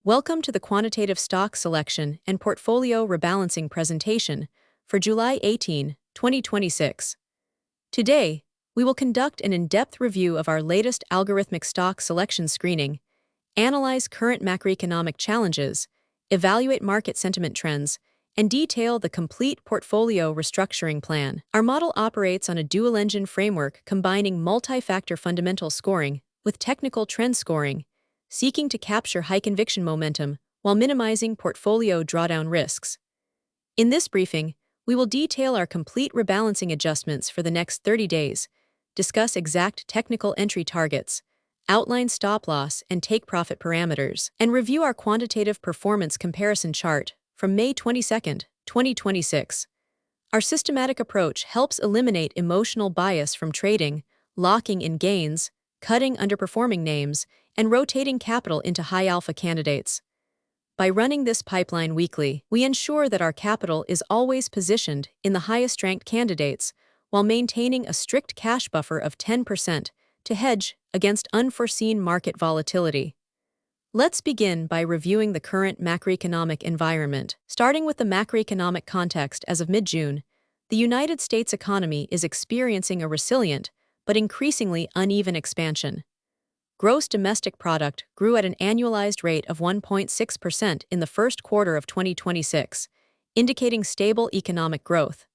Welcome to the Quantitative Stock Selection and Portfolio Rebalancing presentation for July 18, 2026. Today, we will conduct an in-depth review of our latest algorithmic stock selection screening, analyze current macroeconomic challenges, evaluate market sentiment trends, and detail the complete portfolio restructuring plan. Our model operates on a dual-engine framework combining multi-factor fundamental scoring with technical trend scoring, seeking to capture high-conviction momentum while minimizing portfolio drawdown risks. In this briefing, we will detail our complete rebalancing adjustments for the next 30 days, discuss exact technical entry targets, outline stop-loss and take-profit parameters, and review our quantitative performance comparison chart from May 22, 2026. Our systematic approach helps eliminate emotional bias from trading, locking in gains, cutting underperforming names, and rotating capital into high-alpha candidates. By running this pipeline weekly, we ensure that our capital is always positioned in the highest-ranked candidates while maintaining a strict cash buffer of 10% to hedge against unforeseen market volatility. Let's begin by reviewing the current macroeconomic environment. Starting with the macroeconomic context as of mid-June, the United States economy is experiencing a resilient but increasingly uneven expansion. Gross domestic product grew at an annualized rate of 1.6% in the first quarter of 2026, indicating stable economic growth.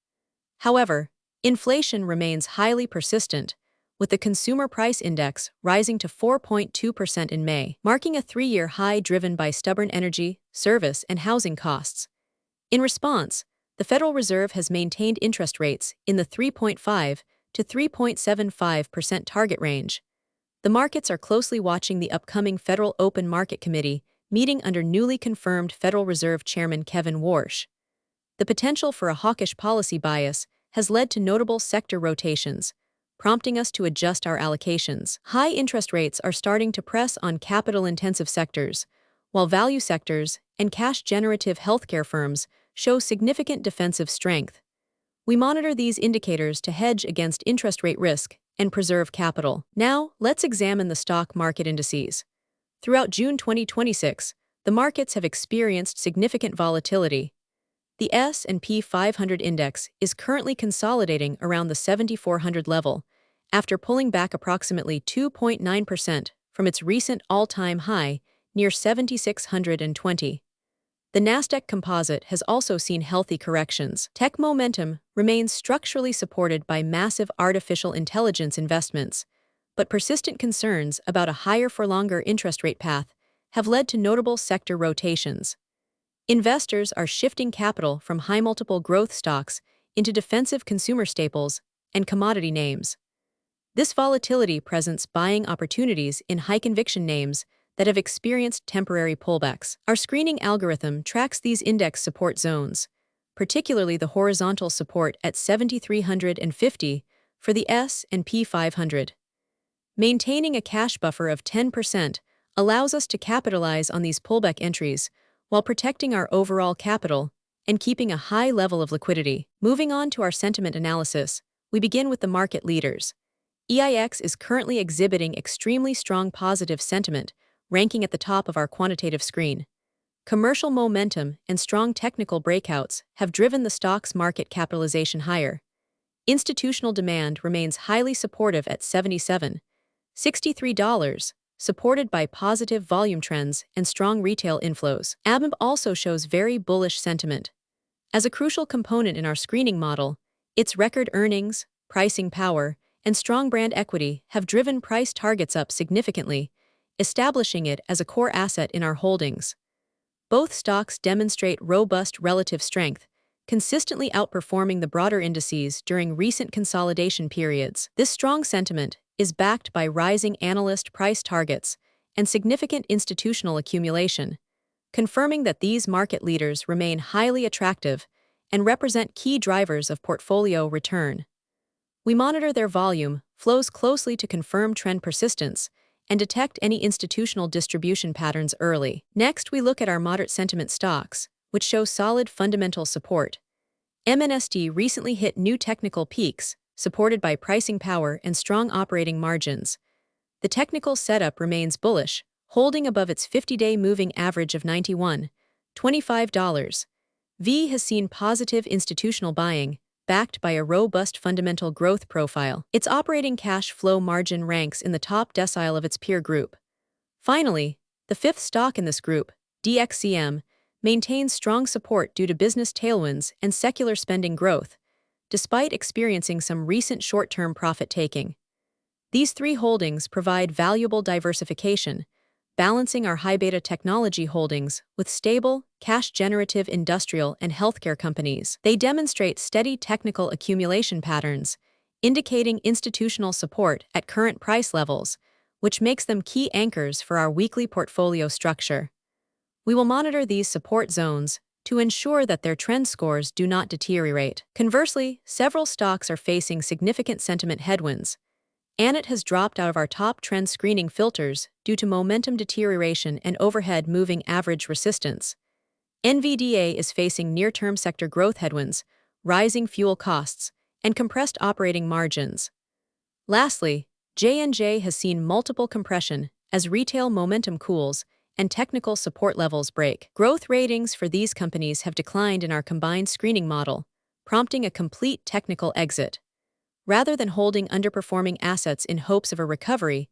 However, inflation remains highly persistent, with the Consumer Price Index rising to 4.2% in May, marking a three-year high driven by stubborn energy, service, and housing costs. In response, the Federal Reserve has maintained interest rates in the 3.5 to 3.75% target range. The markets are closely watching the upcoming Federal Open Market Committee meeting under newly confirmed Federal Reserve Chairman Kevin Warsh. The potential for a hawkish policy bias has led to notable sector rotations, prompting us to adjust our allocations. High interest rates are starting to press on capital-intensive sectors, while value sectors and cash-generative healthcare firms show significant defensive strength. We monitor these indicators to hedge against interest rate risk and preserve capital. Now, let's examine the stock market indices. Throughout June 2026, the markets have experienced significant volatility. The S&P 500 index is currently consolidating around the 7,400 level, after pulling back approximately 2.9% from its recent all-time high near 7,620. The Nasdaq Composite has also seen healthy corrections. Tech momentum remains structurally supported by massive artificial intelligence investments, but persistent concerns about a higher-for-longer interest rate path have led to notable sector rotations. Investors are shifting capital from high-multiple growth stocks into defensive consumer staples and commodity names. This volatility presents buying opportunities in high-conviction names that have experienced temporary pullbacks. Our screening algorithm tracks these index support zones, particularly the horizontal support at 7,350 for the S&P 500. Maintaining a cash buffer of 10% allows us to capitalize on these pullback entries while protecting our overall capital and keeping a high level of liquidity. Moving on to our sentiment analysis, we begin with the market leaders. EIX is currently exhibiting extremely strong positive sentiment, ranking at the top of our quantitative screen. Commercial momentum and strong technical breakouts have driven the stock's market capitalization higher. Institutional demand remains highly supportive at $77.63, supported by positive volume trends and strong retail inflows. ABMB also shows very bullish sentiment. As a crucial component in our screening model, its record earnings, pricing power, and strong brand equity have driven price targets up significantly, establishing it as a core asset in our holdings. Both stocks demonstrate robust relative strength, consistently outperforming the broader indices during recent consolidation periods. This strong sentiment is backed by rising analyst price targets and significant institutional accumulation, confirming that these market leaders remain highly attractive and represent key drivers of portfolio return. We monitor their volume, flows closely to confirm trend persistence, and detect any institutional distribution patterns early. Next, we look at our moderate sentiment stocks, which show solid fundamental support. MNSD recently hit new technical peaks, supported by pricing power and strong operating margins. The technical setup remains bullish, holding above its 50-day moving average of $91.25. V has seen positive institutional buying, backed by a robust fundamental growth profile. Its operating cash flow margin ranks in the top decile of its peer group. Finally, the fifth stock in this group, DXCM, maintains strong support due to business tailwinds and secular spending growth, despite experiencing some recent short-term profit-taking. These three holdings provide valuable diversification, balancing our high-beta technology holdings with stable, cash-generative industrial and healthcare companies. They demonstrate steady technical accumulation patterns, indicating institutional support at current price levels, which makes them key anchors for our weekly portfolio structure. We will monitor these support zones to ensure that their trend scores do not deteriorate. Conversely, several stocks are facing significant sentiment headwinds. ANIT has dropped out of our top trend screening filters due to momentum deterioration and overhead moving average resistance. NVDA is facing near-term sector growth headwinds, rising fuel costs, and compressed operating margins. Lastly, J&J has seen multiple compression as retail momentum cools and technical support levels break. Growth ratings for these companies have declined in our combined screening model, prompting a complete technical exit. Rather than holding underperforming assets in hopes of a recovery,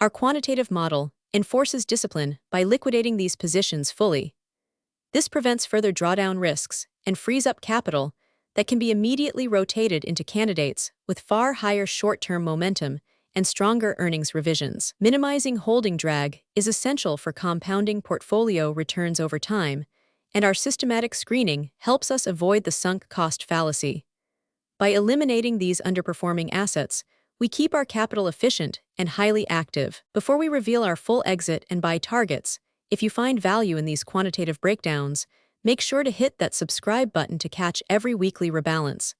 our quantitative model enforces discipline by liquidating these positions fully. This prevents further drawdown risks and frees up capital that can be immediately rotated into candidates with far higher short-term momentum and stronger earnings revisions. Minimizing holding drag is essential for compounding portfolio returns over time, and our systematic screening helps us avoid the sunk cost fallacy. By eliminating these underperforming assets, we keep our capital efficient and highly active. Before we reveal our full exit and buy targets, if you find value in these quantitative breakdowns, make sure to hit that subscribe button to catch every weekly rebalance.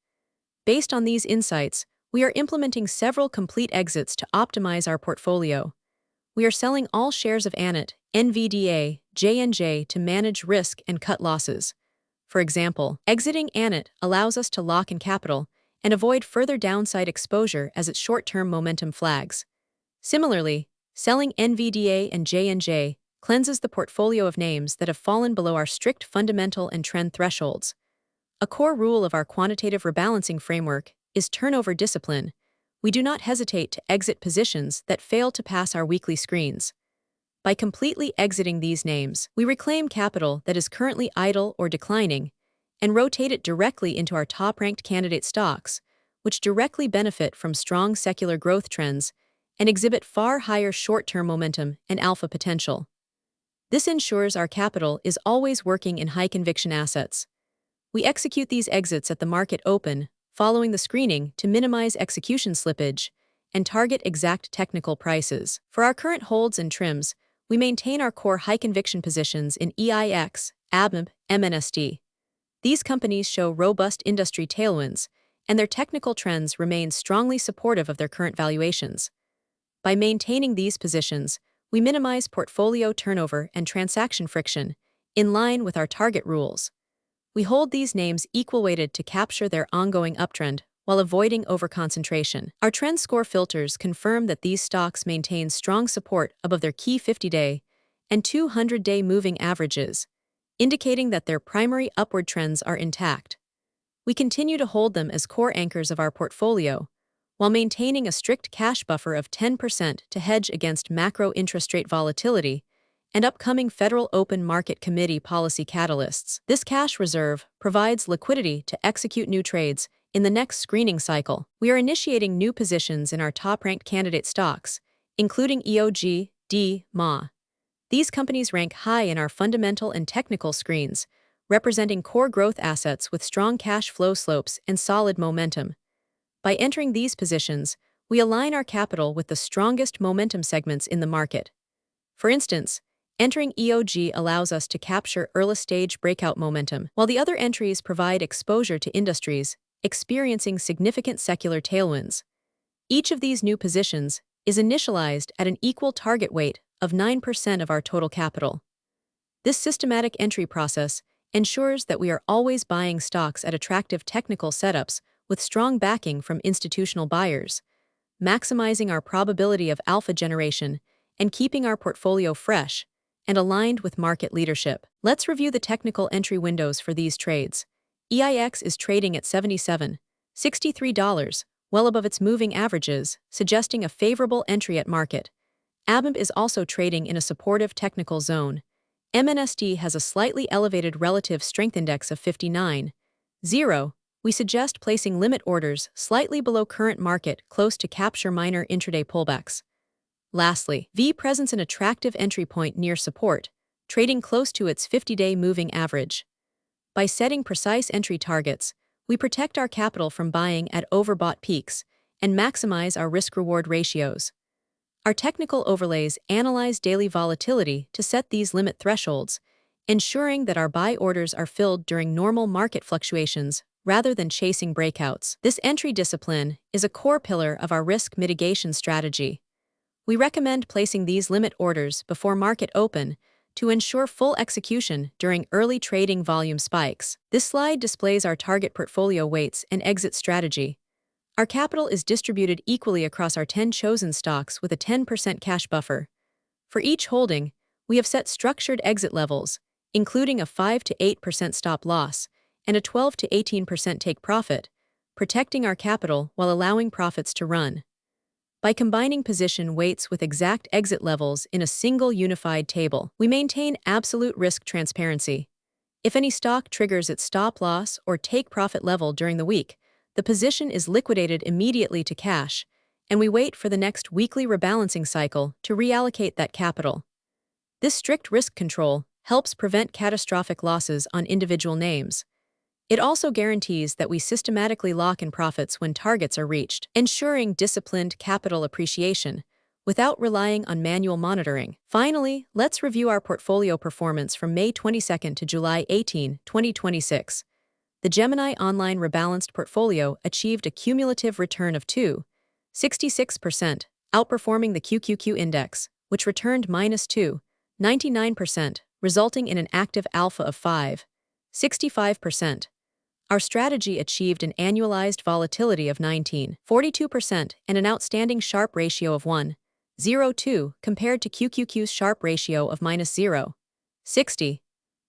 Based on these insights, we are implementing several complete exits to optimize our portfolio. We are selling all shares of ANIT, NVDA, J&J to manage risk and cut losses. For example, exiting ANIT allows us to lock in capital and avoid further downside exposure as its short-term momentum flags. Similarly, selling NVDA and J&J cleanses the portfolio of names that have fallen below our strict fundamental and trend thresholds. A core rule of our quantitative rebalancing framework is turnover discipline. We do not hesitate to exit positions that fail to pass our weekly screens. By completely exiting these names, we reclaim capital that is currently idle or declining and rotate it directly into our top-ranked candidate stocks, which directly benefit from strong secular growth trends and exhibit far higher short-term momentum and alpha potential. This ensures our capital is always working in high-conviction assets. We execute these exits at the market open, following the screening to minimize execution slippage and target exact technical prices. For our current holds and trims, we maintain our core high-conviction positions in EIX, ABMB, MNSD. These companies show robust industry tailwinds, and their technical trends remain strongly supportive of their current valuations. By maintaining these positions, we minimize portfolio turnover and transaction friction, in line with our target rules. We hold these names equal-weighted to capture their ongoing uptrend while avoiding overconcentration. Our trend score filters confirm that these stocks maintain strong support above their key 50-day and 200-day moving averages, indicating that their primary upward trends are intact. We continue to hold them as core anchors of our portfolio, while maintaining a strict cash buffer of 10% to hedge against macro interest rate volatility and upcoming Federal Open Market Committee policy catalysts. This cash reserve provides liquidity to execute new trades in the next screening cycle. We are initiating new positions in our top-ranked candidate stocks, including EOG, Ma. These companies rank high in our fundamental and technical screens, representing core growth assets with strong cash flow slopes and solid momentum. By entering these positions, we align our capital with the strongest momentum segments in the market. For instance, entering EOG allows us to capture early-stage breakout momentum, while the other entries provide exposure to industries experiencing significant secular tailwinds. Each of these new positions is initialized at an equal target weight of 9% of our total capital. This systematic entry process ensures that we are always buying stocks at attractive technical setups with strong backing from institutional buyers, maximizing our probability of alpha generation and keeping our portfolio fresh and aligned with market leadership. Let's review the technical entry windows for these trades. EIX is trading at $77.63, well above its moving averages, suggesting a favorable entry at market. ABMP is also trading in a supportive technical zone. MNSD has a slightly elevated relative strength index of 59.0. We suggest placing limit orders slightly below current market close to capture minor intraday pullbacks. Lastly, V presents an attractive entry point near support, trading close to its 50-day moving average. By setting precise entry targets, we protect our capital from buying at overbought peaks and maximize our risk-reward ratios. Our technical overlays analyze daily volatility to set these limit thresholds, ensuring that our buy orders are filled during normal market fluctuations rather than chasing breakouts. This entry discipline is a core pillar of our risk mitigation strategy. We recommend placing these limit orders before market open to ensure full execution during early trading volume spikes. This slide displays our target portfolio weights and exit strategy. Our capital is distributed equally across our 10 chosen stocks with a 10% cash buffer. For each holding, we have set structured exit levels, including a 5 to 8% stop loss and a 12 to 18% take profit, protecting our capital while allowing profits to run. By combining position weights with exact exit levels in a single unified table, we maintain absolute risk transparency. If any stock triggers its stop loss or take profit level during the week, the position is liquidated immediately to cash, and we wait for the next weekly rebalancing cycle to reallocate that capital. This strict risk control helps prevent catastrophic losses on individual names. It also guarantees that we systematically lock in profits when targets are reached, ensuring disciplined capital appreciation without relying on manual monitoring. Finally, let's review our portfolio performance from May 22 to July 18, 2026. The Gemini Online Rebalanced Portfolio achieved a cumulative return of 2.66%, outperforming the QQQ index, which returned -2.99%, resulting in an active alpha of 5.65%. Our strategy achieved an annualized volatility of 19.42% and an outstanding Sharpe ratio of 1.02 compared to QQQ's Sharpe ratio of -0.60.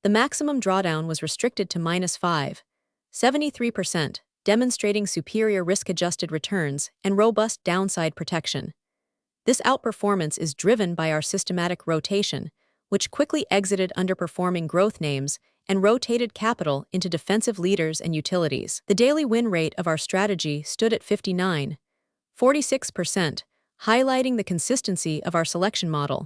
The maximum drawdown was restricted to -5.73%, demonstrating superior risk-adjusted returns and robust downside protection. This outperformance is driven by our systematic rotation, which quickly exited underperforming growth names and rotated capital into defensive leaders and utilities. The daily win rate of our strategy stood at 59.46%, highlighting the consistency of our selection model.